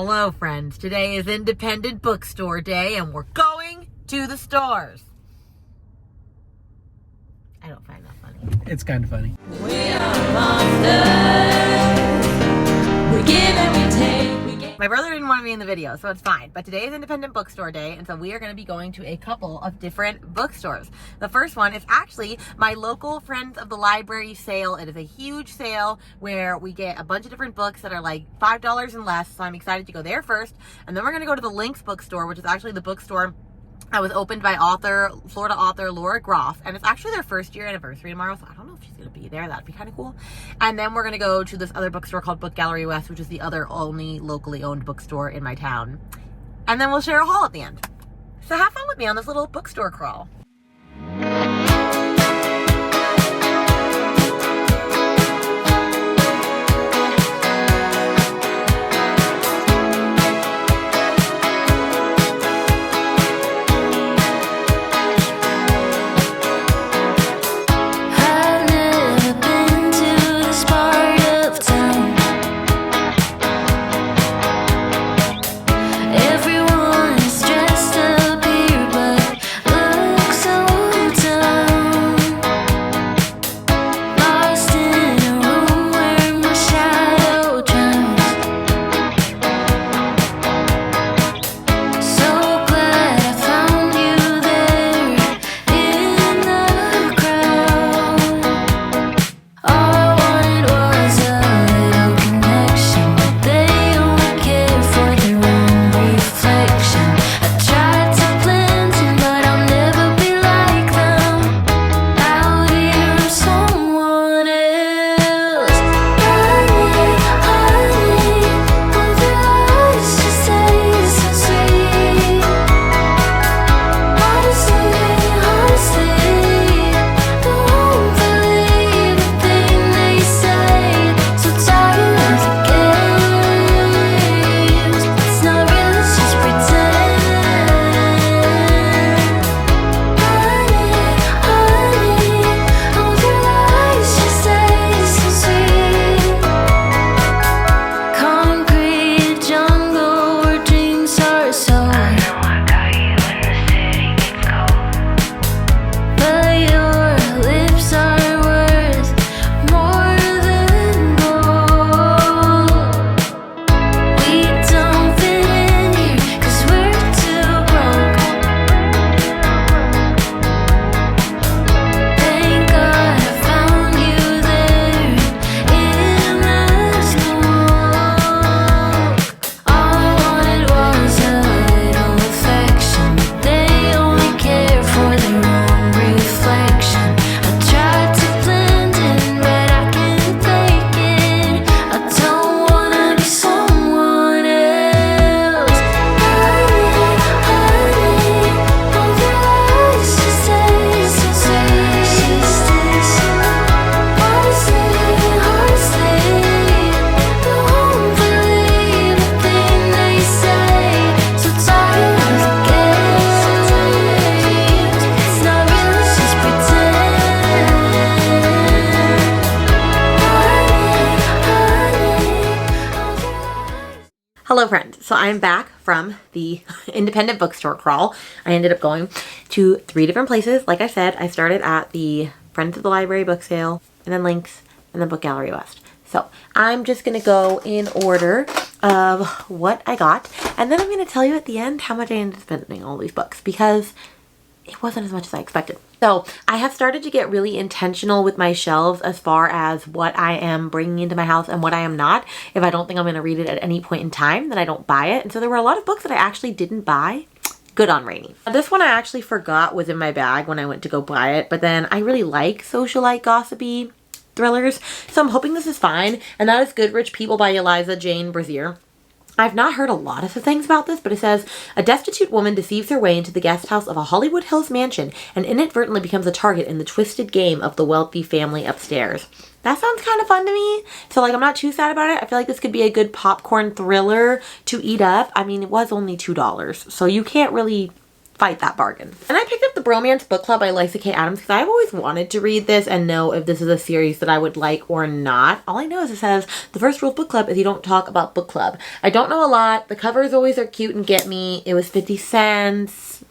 Hello friends, today is Independent Bookstore Day and we're going to the stores. I don't find that funny. It's kind of funny. We are monsters. We give and we take. My brother didn't want to be in the video, so it's fine. But today is Independent Bookstore Day, and so we are going to be going to a couple of different bookstores. The first one is actually my local Friends of the Library sale. It is a huge sale where we get a bunch of different books that are like $5 and less, so I'm excited to go there first. And then we're going to go to the Lynx bookstore, which is actually the bookstore that was opened by Florida author Laura Groff, and it's actually their first year anniversary tomorrow, so I don't know if she's going to be there. That'd be kind of cool. And then we're going to go to this other bookstore called Book Gallery West, which is the other only locally owned bookstore in my town. And then we'll share a haul at the end. So have fun with me on this little bookstore crawl. Hello friends, so I'm back from the independent bookstore crawl. I ended up going to 3 different places. Like I said, I started at the Friends of the Library book sale, and then Lynx, and then Book Gallery West. So I'm just going to go in order of what I got, and then I'm going to tell you at the end how much I ended up spending on all these books, because it wasn't as much as I expected. So I have started to get really intentional with my shelves as far as what I am bringing into my house and what I am not. If I don't think I'm going to read it at any point in time, then I don't buy it. And so there were a lot of books that I actually didn't buy. Good on Rainy. This one I actually forgot was in my bag when I went to go buy it, but then I really like socialite gossipy thrillers, so I'm hoping this is fine. And that is Good Rich People by Eliza Jane Brazier. I've not heard a lot of things about this, but it says, a destitute woman deceives her way into the guest house of a Hollywood Hills mansion and inadvertently becomes a target in the twisted game of the wealthy family upstairs. That sounds kind of fun to me. So like, I'm not too sad about it. I feel like this could be a good popcorn thriller to eat up. I mean, it was only $2, so you can't really fight that bargain. And I picked up the Bromance Book Club by Lysa K. Adams because I've always wanted to read this and know if this is a series that I would like or not. All I know is it says the first rule of book club is you don't talk about book club. I don't know a lot. The covers always are cute and get me. It was 50 cents.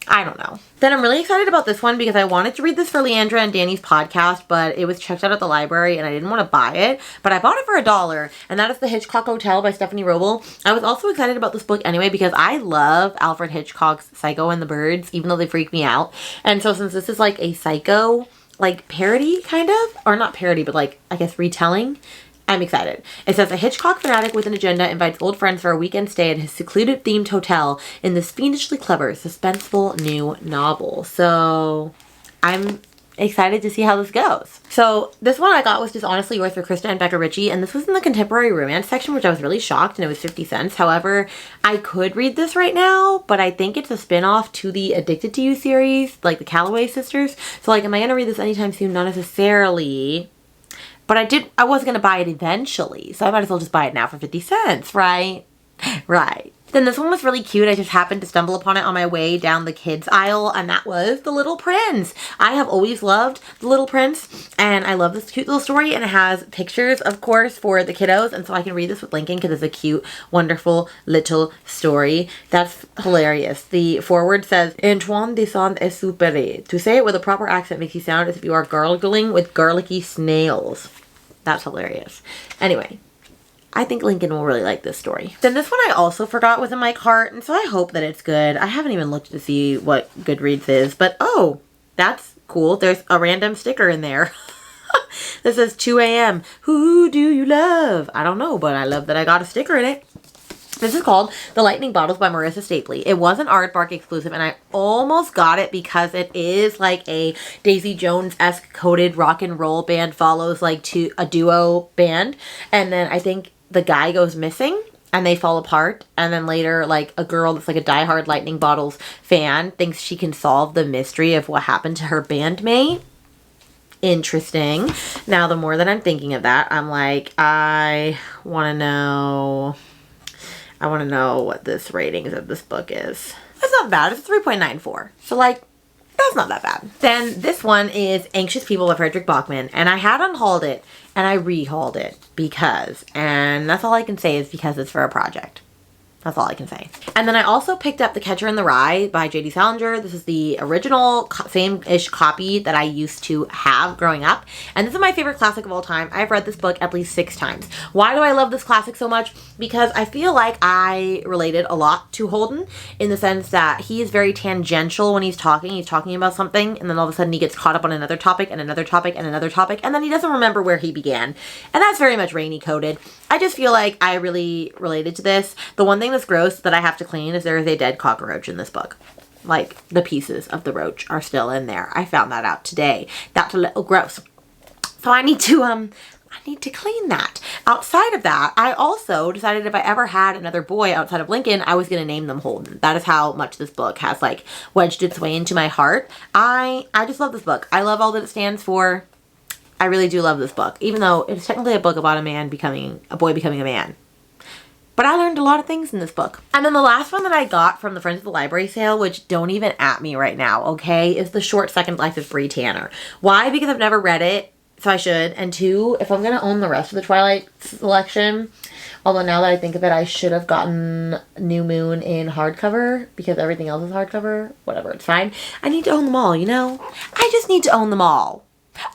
I don't know. Then I'm really excited about this one because I wanted to read this for Leandra and Danny's podcast, but it was checked out at the library and I didn't want to buy it, but I bought it for $1, and that is The Hitchcock Hotel by Stephanie Roble. I was also excited about this book anyway because I love Alfred Hitchcock's Psycho and the Birds, even though they freak me out. And so since this is like a Psycho, like parody kind of, or not parody, but like, I guess retelling, I'm excited. It says a Hitchcock fanatic with an agenda invites old friends for a weekend stay at his secluded themed hotel in this fiendishly clever, suspenseful new novel. So I'm excited to see how this goes. So this one I got was just honestly yours for Krista and Becca Ritchie, and this was in the contemporary romance section, which I was really shocked, and it was 50 cents. However, I could read this right now, but I think it's a spin-off to the Addicted to You series, like the Calloway sisters. So like, am I going to read this anytime soon? Not necessarily. But I was going to buy it eventually, so I might as well just buy it now for 50 cents, right? Right. Then this one was really cute. I just happened to stumble upon it on my way down the kids aisle, and that was The Little Prince. I have always loved The Little Prince, and I love this cute little story, and it has pictures, of course, for the kiddos, and so I can read this with Lincoln because it's a cute, wonderful little story. That's hilarious. The foreword says, Antoine descend est supéré. To say it with a proper accent makes you sound as if you are gargling with garlicky snails. That's hilarious. Anyway, I think Lincoln will really like this story. Then this one I also forgot was in my cart, and so I hope that it's good. I haven't even looked to see what Goodreads is, but oh, that's cool. There's a random sticker in there. This says 2 a.m. Who do you love? I don't know, but I love that I got a sticker in it. This is called The Lightning Bottles by Marissa Stapley. It was an Aardvark exclusive, and I almost got it because it is like a Daisy Jones-esque coded rock and roll band follows like a duo band. And then I think the guy goes missing and they fall apart. And then later, like a girl that's like a diehard Lightning Bottles fan thinks she can solve the mystery of what happened to her bandmate. Interesting. Now, the more that I'm thinking of that, I'm like, I want to know what this ratings of this book is. That's not bad. It's 3.94. So like, that's not that bad. Then this one is Anxious People by Frederick Bachman. And I had unhauled it and I rehauled it because, and that's all I can say is because it's for a project. That's all I can say. And then I also picked up The Catcher in the Rye by J.D. Salinger. This is the original same-ish copy that I used to have growing up. And this is my favorite classic of all time. I've read this book at least 6 times. Why do I love this classic so much? Because I feel like I related a lot to Holden in the sense that he is very tangential when he's talking. He's talking about something and then all of a sudden he gets caught up on another topic and another topic and another topic and then he doesn't remember where he began. And that's very much Rainy coded. I just feel like I really related to this. The one thing that's gross that I have to clean is there is a dead cockroach in this book. Like, the pieces of the roach are still in there. I found that out today. That's a little gross. So I need to clean that. Outside of that, I also decided if I ever had another boy outside of Lincoln, I was going to name them Holden. That is how much this book has, like, wedged its way into my heart. I just love this book. I love all that it stands for. I really do love this book, even though it's technically a book about a boy becoming a man. But I learned a lot of things in this book. And then the last one that I got from the Friends of the Library sale, which don't even at me right now, okay, is The Short Second Life of Bree Tanner. Why? Because I've never read it, so I should. And 2, if I'm going to own the rest of the Twilight selection, although now that I think of it, I should have gotten New Moon in hardcover because everything else is hardcover. Whatever, it's fine. I need to own them all, you know? I just need to own them all.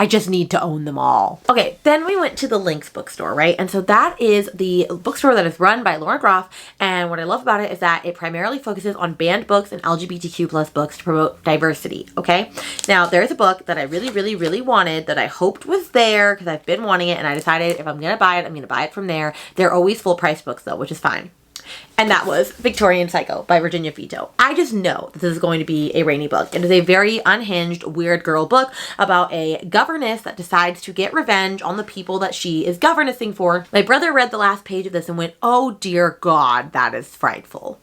I just need to own them all. Okay, then we went to the Lynx bookstore, right? And so that is the bookstore that is run by Laura Groff. And what I love about it is that it primarily focuses on banned books and LGBTQ plus books to promote diversity, okay? Now, there's a book that I really, really, really wanted that I hoped was there because I've been wanting it. And I decided if I'm going to buy it, I'm going to buy it from there. They're always full price books though, which is fine. And that was Victorian Psycho by Virginia Fito. I just know that this is going to be a Rainy book. It is a very unhinged, weird girl book about a governess that decides to get revenge on the people that she is governessing for. My brother read the last page of this and went, oh dear God, that is frightful.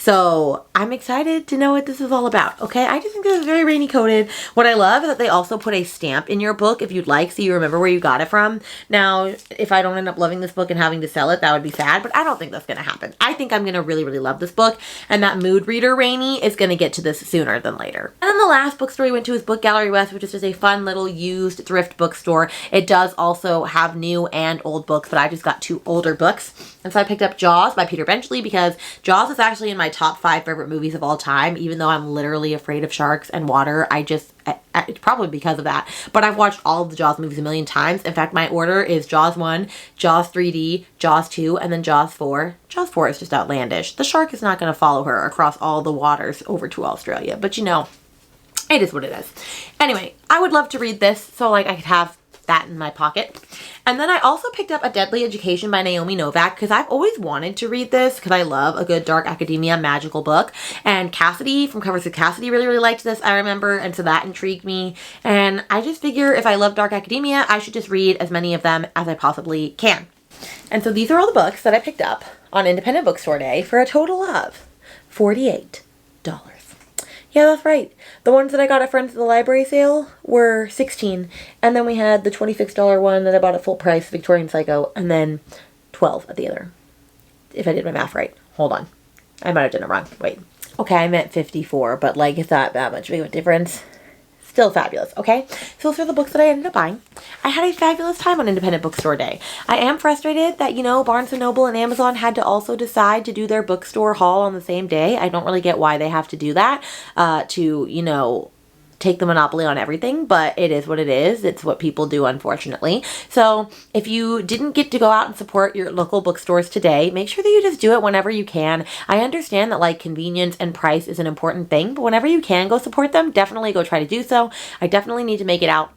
So I'm excited to know what this is all about, okay? I just think this is very rainy coded. What I love is that they also put a stamp in your book if you'd like, so you remember where you got it from. Now, if I don't end up loving this book and having to sell it, that would be sad, but I don't think that's gonna happen. I think I'm gonna really, really love this book, and that mood reader Rainy is gonna get to this sooner than later. And then the last bookstore we went to is Book Gallery West, which is just a fun little used thrift bookstore. It does also have new and old books, but I just got 2 older books. And so I picked up Jaws by Peter Benchley because Jaws is actually in my top 5 favorite movies of all time, even though I'm literally afraid of sharks and water. It's probably because of that. But I've watched all of the Jaws movies a million times. In fact, my order is Jaws 1, Jaws 3D, Jaws 2, and then Jaws 4. Jaws 4 is just outlandish. The shark is not going to follow her across all the waters over to Australia. But you know, it is what it is. Anyway, I would love to read this so like I could have that in my pocket. And then I also picked up A Deadly Education by Naomi Novak because I've always wanted to read this because I love a good dark academia magical book. And Cassidy from Covers with Cassidy really, really liked this, I remember. And so that intrigued me. And I just figure if I love dark academia, I should just read as many of them as I possibly can. And so these are all the books that I picked up on Independent Bookstore Day for a total of $48. Yeah, that's right. The ones that I got at Friends of the Library sale were $16. And then we had the $26 one that I bought at full price, Victorian Psycho, and then $12 at the other. If I did my math right. Hold on. I might have done it wrong. Wait. Okay, I meant 54, but like it's not that much big of a difference. Still fabulous, okay? So those are the books that I ended up buying. I had a fabulous time on Independent Bookstore Day. I am frustrated that, you know, Barnes & Noble and Amazon had to also decide to do their bookstore haul on the same day. I don't really get why they have to do that to, you know, take the monopoly on everything, but it is what it is. It's what people do, unfortunately. So if you didn't get to go out and support your local bookstores today, make sure that you just do it whenever you can. I understand that like convenience and price is an important thing, but whenever you can go support them, definitely go try to do so. I definitely need to make it out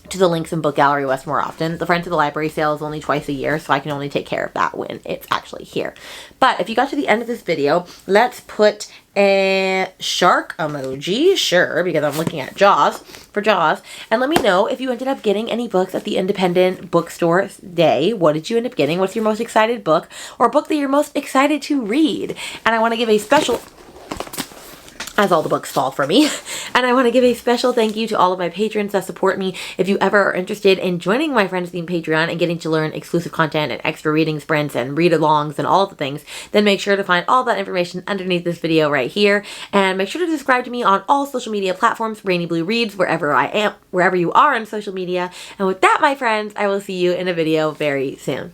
to the links in Book Gallery West more often. The Friends of the Library sale is only twice a year, so I can only take care of that when it's actually here. But if you got to the end of this video, let's put a shark emoji, sure, because I'm looking at Jaws, for Jaws, and let me know if you ended up getting any books at the Independent Bookstore Day. What did you end up getting? What's your most excited book, or book that you're most excited to read? And I want to give a special, as all the books fall for me. And I want to give a special thank you to all of my patrons that support me. If you ever are interested in joining my Friends Theme Patreon and getting to learn exclusive content and extra reading sprints and read-alongs and all of the things, then make sure to find all that information underneath this video right here. And make sure to subscribe to me on all social media platforms, Rainy Blue Reads, wherever I am, wherever you are on social media. And with that, my friends, I will see you in a video very soon.